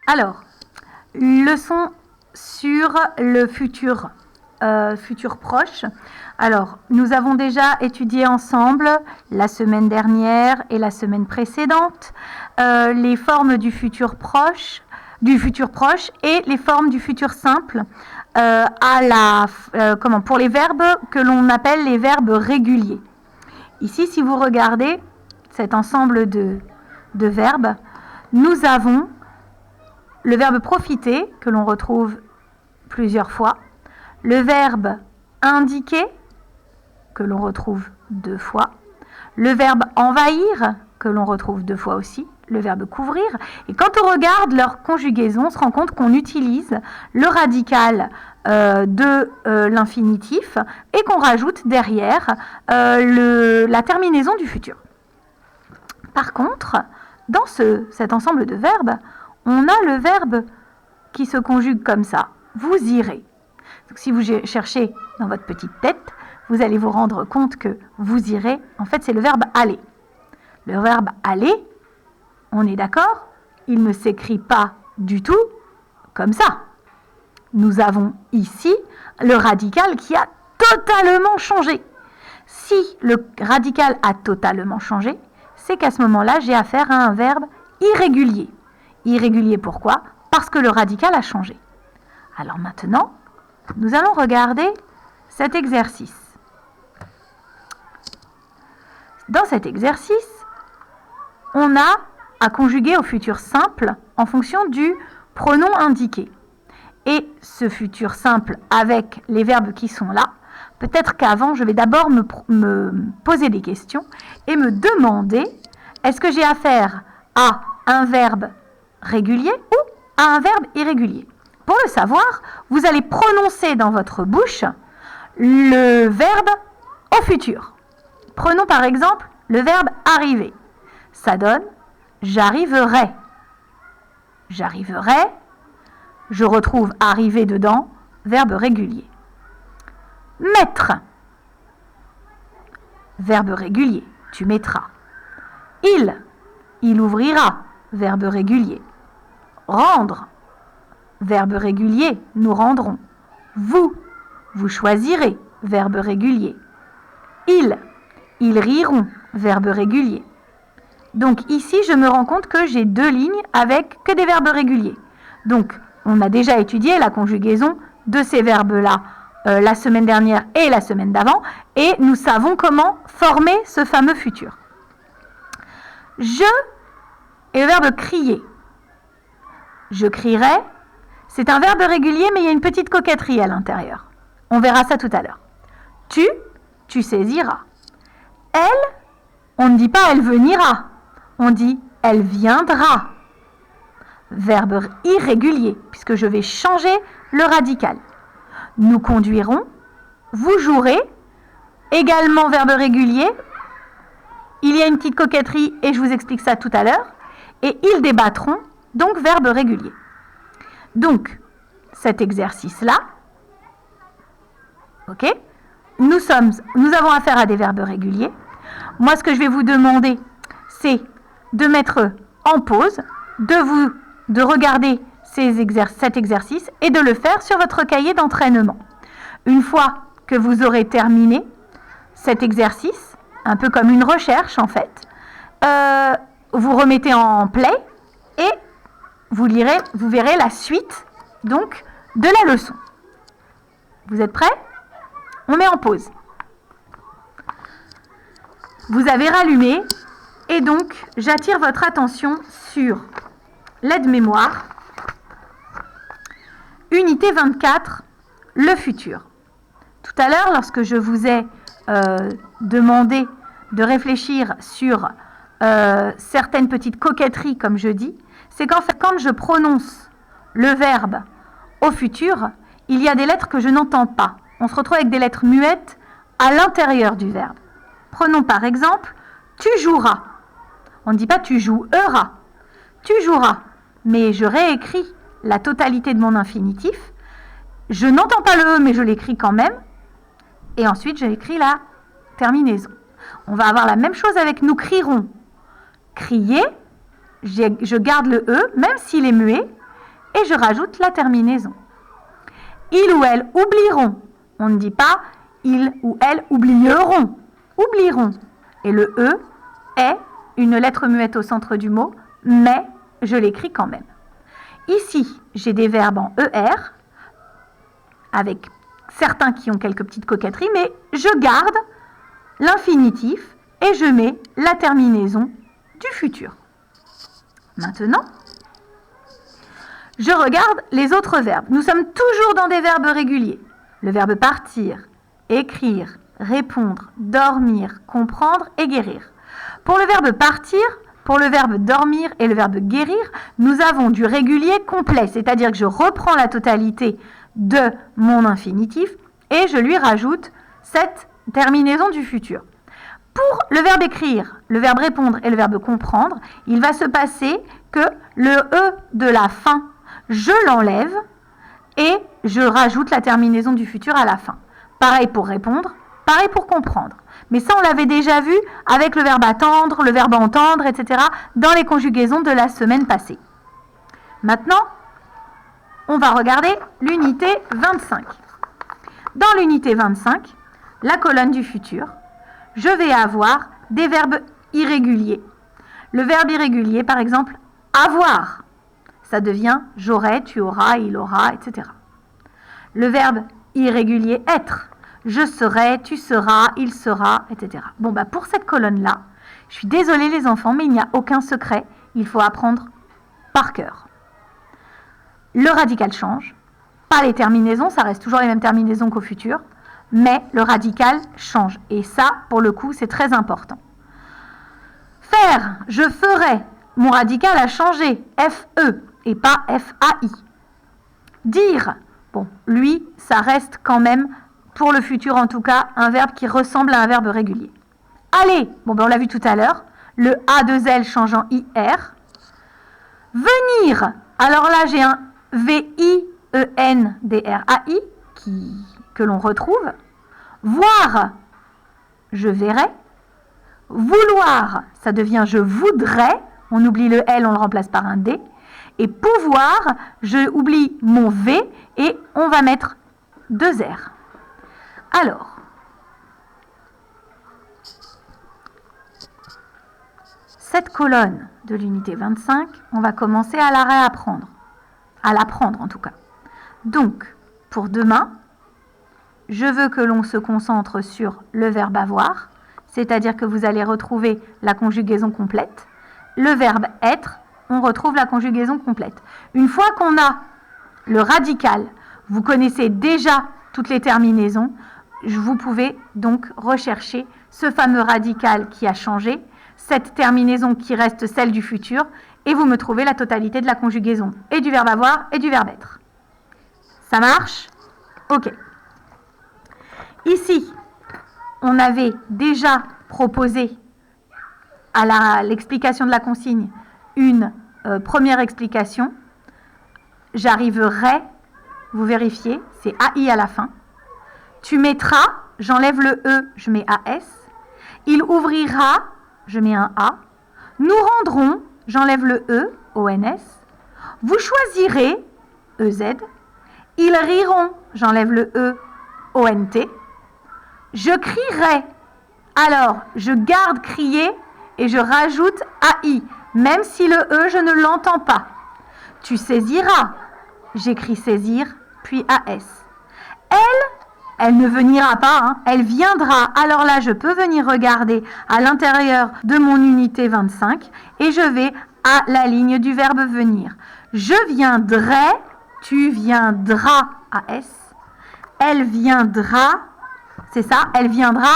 Alors, leçon sur le futur proche. Alors, nous avons déjà étudié ensemble la semaine dernière et la semaine précédente les formes du futur proche et les formes du futur simple pour les verbes que l'on appelle les verbes réguliers. Ici, si vous regardez cet ensemble de verbes, nous avons le verbe profiter, que l'on retrouve plusieurs fois, le verbe indiquer, que l'on retrouve 2 fois, le verbe envahir, que l'on retrouve 2 fois aussi, le verbe couvrir. Et quand on regarde leur conjugaison, on se rend compte qu'on utilise le radical de l'infinitif et qu'on rajoute derrière la terminaison du futur. Par contre, dans cet ensemble de verbes, on a le verbe qui se conjugue comme ça, vous irez. Donc, si vous cherchez dans votre petite tête, vous allez vous rendre compte que vous irez, en fait, c'est le verbe aller. Le verbe aller, on est d'accord, il ne s'écrit pas du tout comme ça. Nous avons ici le radical qui a totalement changé. Si le radical a totalement changé, c'est qu'à ce moment-là, j'ai affaire à un verbe irrégulier. Irrégulier pourquoi ? Parce que le radical a changé. Alors maintenant, nous allons regarder cet exercice. Dans cet exercice, on a à conjuguer au futur simple en fonction du pronom indiqué. Et ce futur simple avec les verbes qui sont là, peut-être qu'avant, je vais d'abord me poser des questions et me demander, est-ce que j'ai affaire à un verbe régulier ou à un verbe irrégulier ? Pour le savoir, vous allez prononcer dans votre bouche le verbe au futur. Prenons par exemple le verbe arriver. Ça donne j'arriverai. J'arriverai. Je retrouve arriver dedans, verbe régulier. Mettre. Verbe régulier, tu mettras. Il ouvrira, verbe régulier. Rendre. Verbe régulier, nous rendrons. Vous choisirez, verbe régulier. Ils riront, verbe régulier. Donc ici, je me rends compte que j'ai 2 lignes avec que des verbes réguliers. Donc, on a déjà étudié la conjugaison de ces verbes-là la semaine dernière et la semaine d'avant, et nous savons comment former ce fameux futur. Je est le verbe crier. Je crierai. C'est un verbe régulier, mais il y a une petite coquetterie à l'intérieur. On verra ça tout à l'heure. Tu saisiras. Elle, on ne dit pas elle venira. On dit elle viendra. Verbe irrégulier, puisque je vais changer le radical. Nous conduirons. Vous jouerez. Également verbe régulier. Il y a une petite coquetterie et je vous explique ça tout à l'heure. Et ils débattront, donc verbe régulier. Donc, cet exercice-là, ok, nous avons affaire à des verbes réguliers. Moi, ce que je vais vous demander, c'est de mettre en pause, de regarder cet exercice et de le faire sur votre cahier d'entraînement. Une fois que vous aurez terminé cet exercice, un peu comme une recherche en fait, vous remettez en play et vous verrez la suite donc de la leçon. Vous êtes prêts ? On met en pause. Vous avez rallumé et donc j'attire votre attention sur l'aide-mémoire, unité 24, le futur. Tout à l'heure, lorsque je vous ai demandé de réfléchir sur certaines petites coquetteries, comme je dis, c'est qu'en fait, quand je prononce le verbe au futur, il y a des lettres que je n'entends pas. On se retrouve avec des lettres muettes à l'intérieur du verbe. Prenons par exemple, tu joueras. On ne dit pas tu joueras. Tu joueras. Mais je réécris la totalité de mon infinitif. Je n'entends pas le E, mais je l'écris quand même. Et ensuite, j'écris la terminaison. On va avoir la même chose avec nous crierons. Crier, je garde le E, même s'il est muet, et je rajoute la terminaison. Il ou elle oublieront. On ne dit pas ils ou elles oublieront. Oublieront. Et le E est une lettre muette au centre du mot, mais je l'écris quand même. Ici, j'ai des verbes en ER, avec certains qui ont quelques petites coquetteries, mais je garde l'infinitif et je mets la terminaison du futur. Maintenant, je regarde les autres verbes. Nous sommes toujours dans des verbes réguliers. Le verbe partir, écrire, répondre, dormir, comprendre et guérir. Pour le verbe partir, pour le verbe dormir et le verbe guérir, nous avons du régulier complet, c'est-à-dire que je reprends la totalité de mon infinitif et je lui rajoute cette terminaison du futur. Pour le verbe écrire, le verbe répondre et le verbe comprendre, il va se passer que le E de la fin, je l'enlève et je rajoute la terminaison du futur à la fin. Pareil pour répondre, pareil pour comprendre. Mais ça, on l'avait déjà vu avec le verbe attendre, le verbe entendre, etc. dans les conjugaisons de la semaine passée. Maintenant, on va regarder l'unité 25. Dans l'unité 25, la colonne du futur, je vais avoir des verbes irréguliers. Le verbe irrégulier, par exemple, avoir, ça devient j'aurai, tu auras, il aura, etc. Le verbe irrégulier être, je serai, tu seras, il sera, etc. Bon, pour cette colonne-là, je suis désolée les enfants, mais il n'y a aucun secret, il faut apprendre par cœur. Le radical change, pas les terminaisons, ça reste toujours les mêmes terminaisons qu'au futur, mais le radical change. Et ça, pour le coup, c'est très important. Faire, je ferai, mon radical a changé, FE et pas FAI. Dire, bon, lui, ça reste quand même, pour le futur en tout cas, un verbe qui ressemble à un verbe régulier. Aller, bon, on l'a vu tout à l'heure, le A2L change en IR. Venir, alors là, j'ai un VIENDRAI que l'on retrouve. Voir, je verrai. Vouloir, ça devient je voudrais. On oublie le L, on le remplace par un D. Et pouvoir, je oublie mon V et on va mettre 2 R. Alors, cette colonne de l'unité 25, on va commencer à la réapprendre. À l'apprendre en tout cas. Donc, pour demain, je veux que l'on se concentre sur le verbe avoir, c'est-à-dire que vous allez retrouver la conjugaison complète. Le verbe être, on retrouve la conjugaison complète. Une fois qu'on a le radical, vous connaissez déjà toutes les terminaisons, vous pouvez donc rechercher ce fameux radical qui a changé, cette terminaison qui reste celle du futur, et vous me trouvez la totalité de la conjugaison, et du verbe avoir et du verbe être. Ça marche? Ok. Ici, on avait déjà proposé à l'explication de la consigne une première explication. J'arriverai, vous vérifiez, c'est AI à la fin. Tu mettras, j'enlève le E, je mets AS. Il ouvrira, je mets un A. Nous rendrons, j'enlève le E, ONS. Vous choisirez, EZ. Ils riront, j'enlève le E, ONT. Je crierai, alors je garde crier et je rajoute AI, même si le E, je ne l'entends pas. Tu saisiras, j'écris saisir, puis AS. Elle ne venira pas, hein, elle viendra. Alors là, je peux venir regarder à l'intérieur de mon unité 25 et je vais à la ligne du verbe venir. Je viendrai, tu viendras, AS. Elle viendra, c'est ça, elle viendra,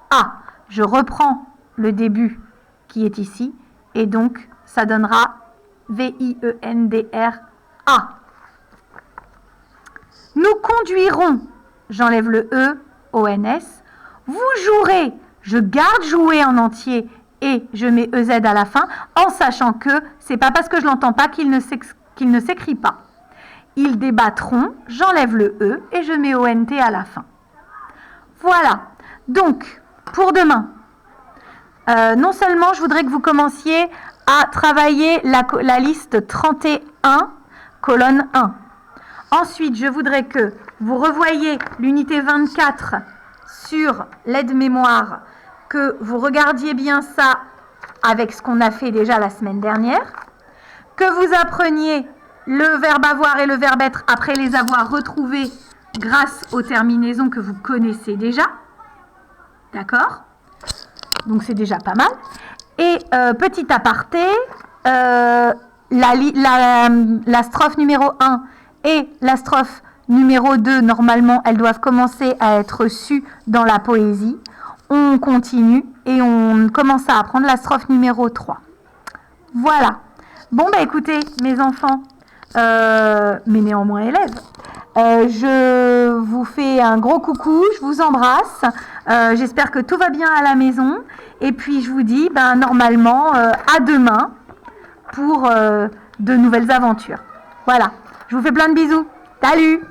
A. Je reprends le début qui est ici et donc ça donnera VIENDRA. Nous conduirons, j'enlève le E, ONS. Vous jouerez, je garde jouer en entier et je mets EZ à la fin en sachant que c'est pas parce que je l'entends pas qu'il ne s'écrit pas. Ils débattront, j'enlève le E et je mets ONT à la fin. Voilà, donc pour demain, non seulement je voudrais que vous commenciez à travailler la liste 31 colonne 1. Ensuite, je voudrais que vous revoyiez l'unité 24 sur l'aide-mémoire, que vous regardiez bien ça avec ce qu'on a fait déjà la semaine dernière, que vous appreniez le verbe avoir et le verbe être après les avoir retrouvés grâce aux terminaisons que vous connaissez déjà. D'accord? Donc c'est déjà pas mal. Et petit aparté, la strophe numéro 1 et la strophe numéro 2, normalement, elles doivent commencer à être reçues dans la poésie. On continue et on commence à apprendre la strophe numéro 3. Voilà. Bon, bah écoutez, mes enfants, mais néanmoins élèves, je vous fais un gros coucou, je vous embrasse. J'espère que tout va bien à la maison. Et puis, je vous dis, normalement, à demain pour de nouvelles aventures. Voilà. Je vous fais plein de bisous. Salut!